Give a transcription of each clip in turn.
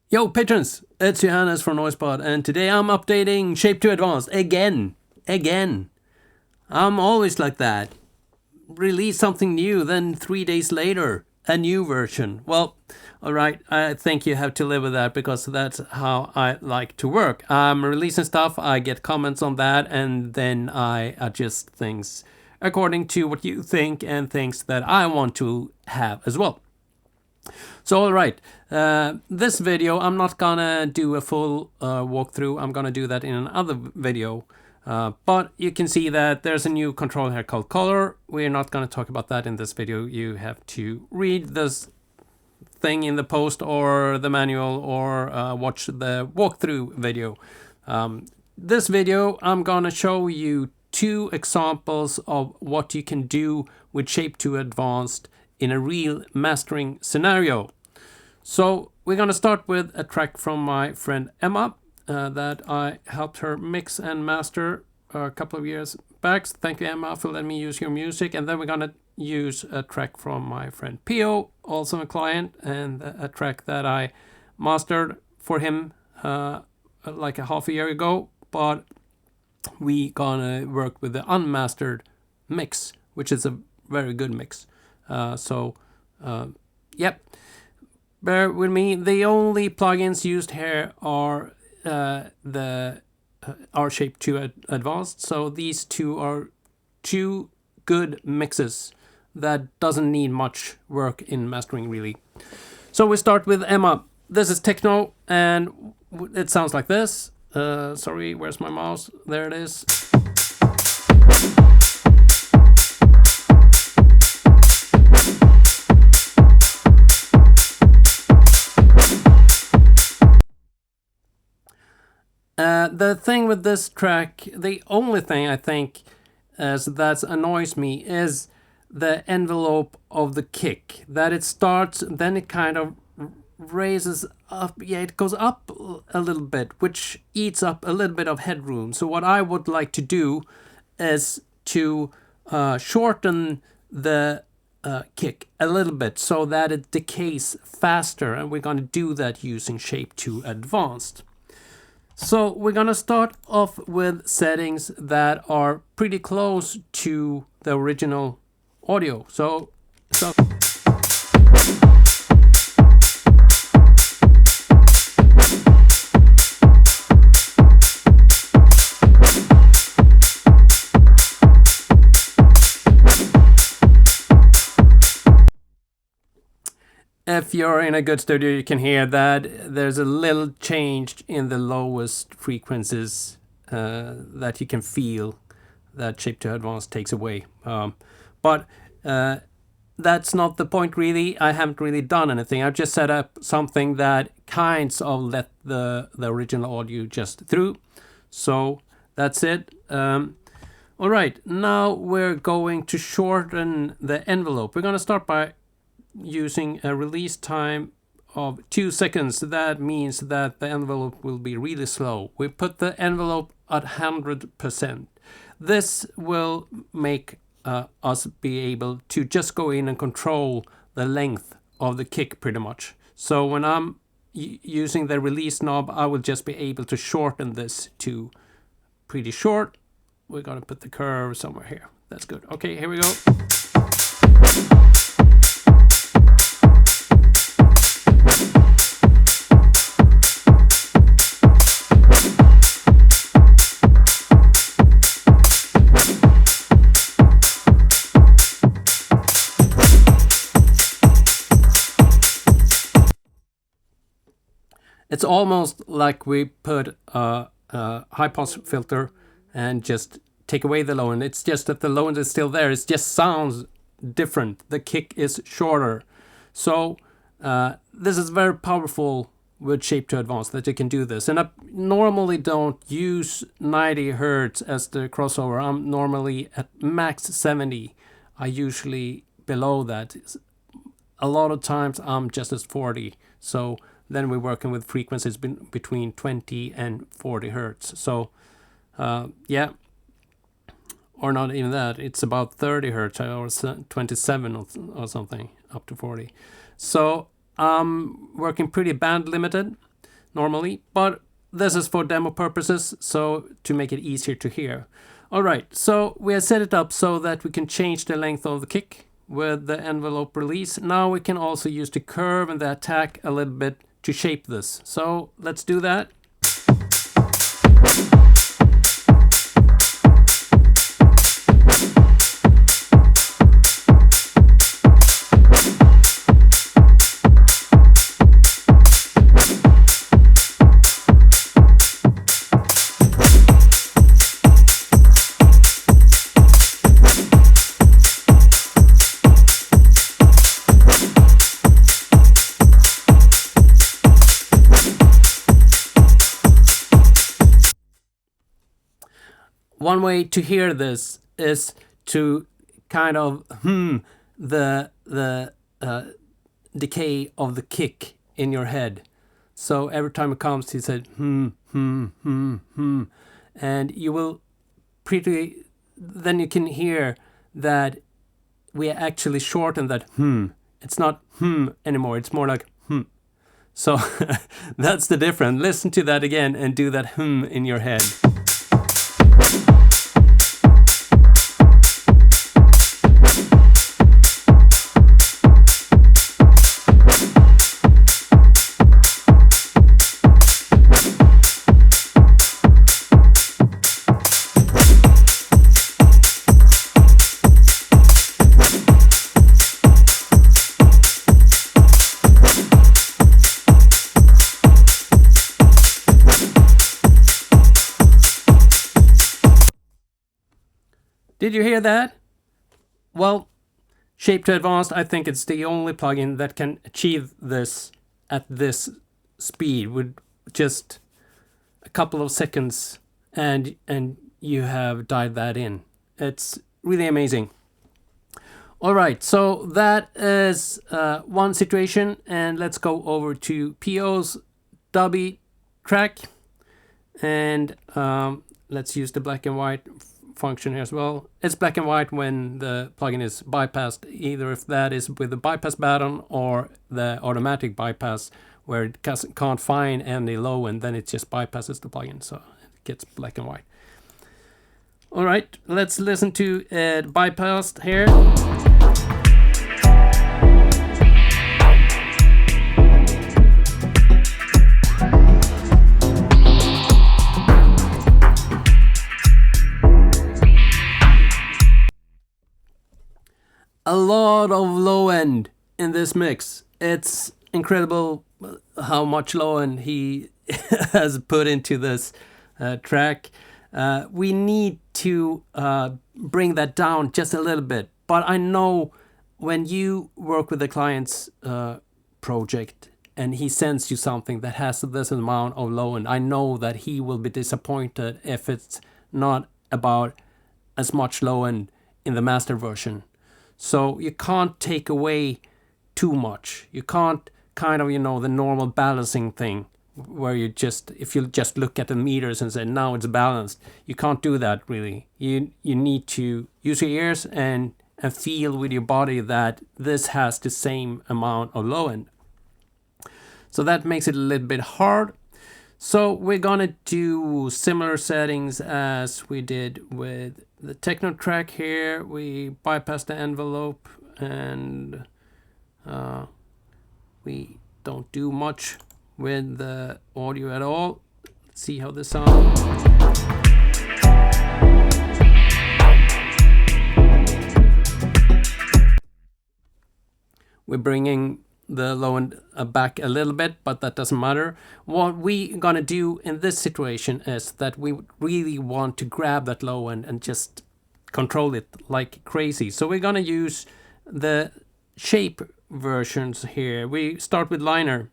Yo patrons, it's Johannes from NoisePod, and today I'm updating Shape2 Advanced again. I'm always like that. Release something new, then 3 days later, a new version. Well, alright, I think you have to live with that because that's how I like to work. I'm releasing stuff, I get comments on that, and then I adjust things according to what you think and things that I want to have as well. So alright, this video I'm not gonna do a full walkthrough, I'm gonna do that in another video. But you can see that there's a new control here called color. We're not gonna talk about that in this video. You have to read this thing in the post or the manual or watch the walkthrough video. This video I'm gonna show you 2 examples of what you can do with Shape2 Advanced in a real mastering scenario. So we're gonna start with a track from my friend Emma that I helped her mix and master a couple of years back. Thank you, Emma, for letting me use your music. And then we're gonna use a track from my friend Pio, also a client, and a track that I mastered for him like a half a year ago. But we gonna work with the unmastered mix, which is a very good mix. Yep. Bear with me. The only plugins used here are the Shape2 Advanced. So these 2 are 2 good mixes that doesn't need much work in mastering really. So we start with Emma. This is techno and it sounds like this. Sorry, where's my mouse? There it is. The thing with this track, the only thing I think that annoys me is the envelope of the kick. That it starts, then it kind of raises up. Yeah, it goes up a little bit, which eats up a little bit of headroom. So what I would like to do is to shorten the kick a little bit so that it decays faster. And we're going to do that using Shape2 Advanced. So we're gonna start off with settings that are pretty close to the original audio. So if you're in a good studio, you can hear that there's a little change in the lowest frequencies that you can feel that Shape2 Advanced takes away. But that's not the point really. I haven't really done anything. I've just set up something that kinds of let the original audio just through. So that's it. All right, now we're going to shorten the envelope. We're going to start by using a release time of 2 seconds. That means that the envelope will be really slow. We put the envelope at 100%. This will make us be able to just go in and control the length of the kick pretty much. So when I'm using the release knob, I will just be able to shorten this to pretty short. We're gonna put the curve somewhere here. That's good. Okay, here we go. It's almost like we put a high pass filter and just take away the low end. It's just that the low end is still there. It just sounds different. The kick is shorter. So this is very powerful with Shape2 Advanced that you can do this. And I normally don't use 90 Hertz as the crossover. I'm normally at max 70. I usually below that. A lot of times I'm just at 40. So then we're working with frequencies between 20 and 40 Hertz. So yeah, or not even that. It's about 30 Hertz or 27 or something, up to 40. So I'm working pretty band limited. normally, but this is for demo purposes, so to make it easier to hear. Alright, so we have set it up so that we can change the length of the kick with the envelope release. Now we can also use the curve and the attack a little bit to shape this. So let's do that. One way to hear this is to kind of the decay of the kick in your head. So every time it comes, he said and you will then you can hear that we actually shorten that It's not anymore. It's more like So that's the difference. Listen to that again and do that in your head. Did you hear that? Well, Shape2 Advanced, I think it's the only plugin that can achieve this at this speed with just a couple of seconds, and you have dialed that in. It's really amazing. All right, so that is one situation, and let's go over to PO's Dubby track, and let's use the black and white function here as well. It's black and white when the plugin is bypassed, either if that is with the bypass button or the automatic bypass where it can't find any low end, then it just bypasses the plugin, so it gets black and white. All right, let's listen to it bypassed here. A lot of low end in this mix. It's incredible how much low end he has put into this track. We need to bring that down just a little bit. But I know when you work with the client's project and he sends you something that has this amount of low end, I know that he will be disappointed if it's not about as much low end in the master version. So you can't take away too much. You can't kind of, the normal balancing thing where you just, if you just look at the meters and say, now it's balanced. You can't do that really. You need to use your ears and feel with your body that this has the same amount of low end. So that makes it a little bit hard. So we're gonna do similar settings as we did with the techno track here. We bypass the envelope and we don't do much with the audio at all. Let's see how this sounds. We're bringing the low end back a little bit, but that doesn't matter. What we're gonna do in this situation is that we really want to grab that low end and just control it like crazy. So we're gonna use the shape versions here. We start with liner.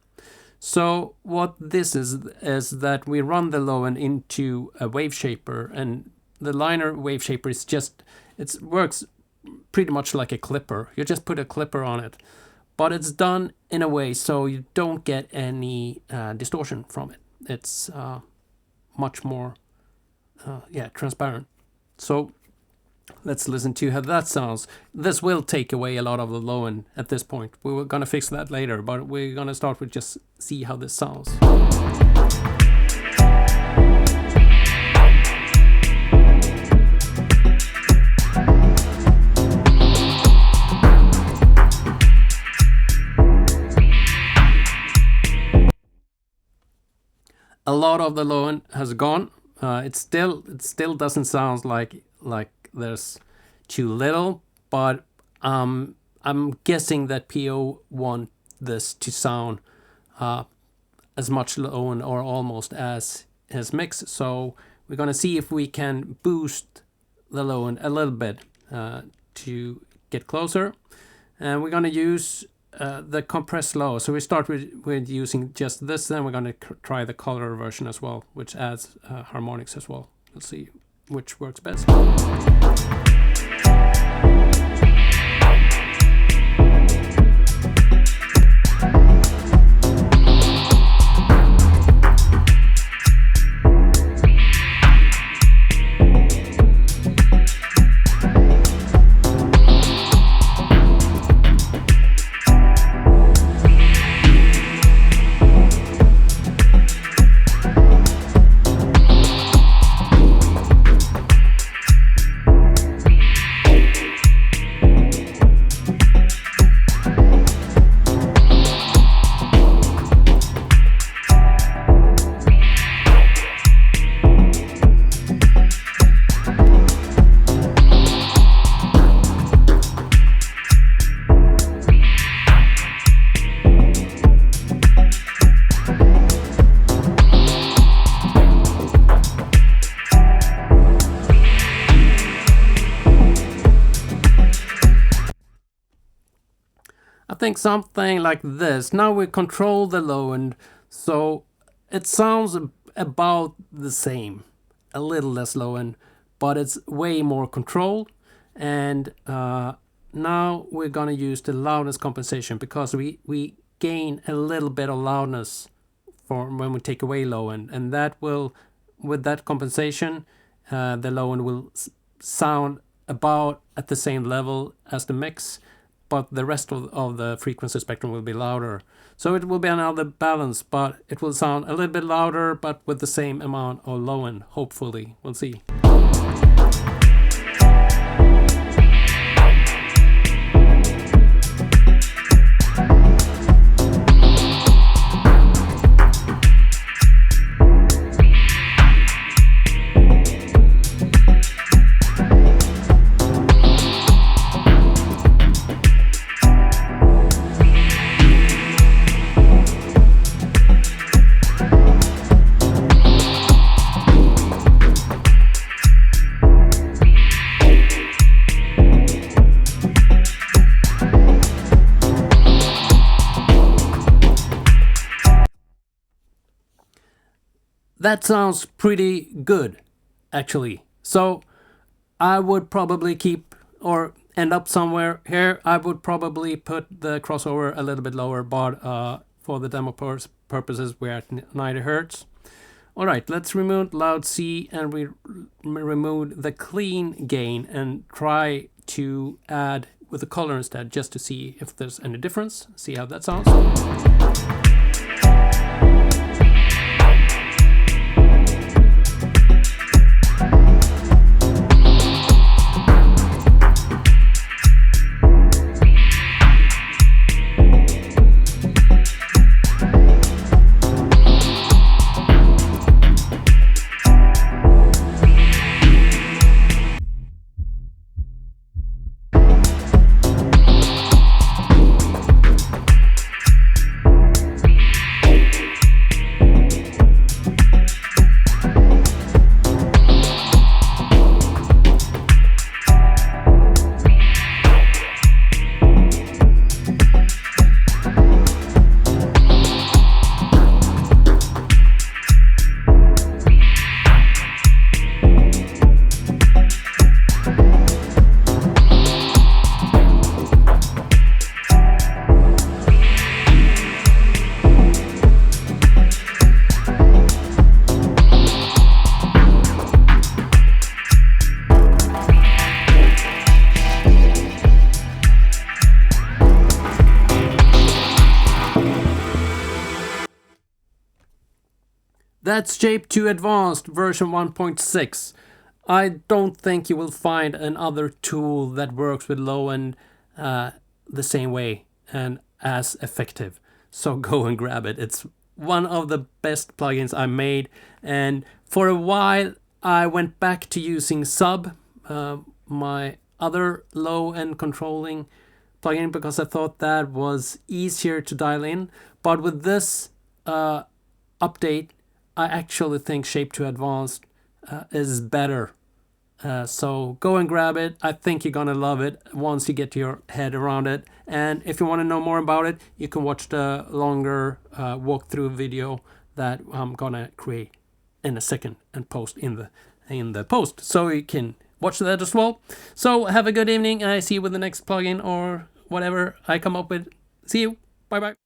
So what this is that we run the low end into a waveshaper, and the liner waveshaper is just, it works pretty much like a clipper. You just put a clipper on it. But it's done in a way so you don't get any distortion from it. It's much more transparent. So let's listen to how that sounds. This will take away a lot of the low end at this point. We were gonna fix that later, but we're gonna start with just see how this sounds. A lot of the low end has gone. It still doesn't sound like there's too little, but I'm guessing that PO want this to sound as much low end or almost as his mix. So we're gonna see if we can boost the low end a little bit to get closer, and we're gonna use the compress low. So we start with using just this, then we're going to try the color version as well, which adds harmonics as well. Let's see which works best. I think something like this. Now we control the low end, so it sounds about the same, a little less low end, but it's way more controlled. And now we're gonna use the loudness compensation, because we gain a little bit of loudness for when we take away low end, and that will, with that compensation, the low end will sound about at the same level as the mix, but the rest of the frequency spectrum will be louder. So it will be another balance, but it will sound a little bit louder, but with the same amount of low end, hopefully. We'll see. That sounds pretty good, actually. So I would probably keep or end up somewhere here. I would probably put the crossover a little bit lower, but for the demo purposes, we're at 90 Hertz. All right, let's remove loud C and we remove the clean gain and try to add with the color instead, just to see if there's any difference. See how that sounds. That's Shape2 Advanced version 1.6. I don't think you will find another tool that works with low end the same way and as effective. So go and grab it. It's one of the best plugins I made, and for a while I went back to using Sub, my other low end controlling plugin, because I thought that was easier to dial in. But with this update, I actually think Shape2 Advanced is better. So go and grab it. I think you're gonna love it once you get your head around it. And if you want to know more about it, you can watch the longer walkthrough video that I'm gonna create in a second and post in the post, so you can watch that as well. So have a good evening. I see you with the next plugin or whatever I come up with. See you. Bye bye.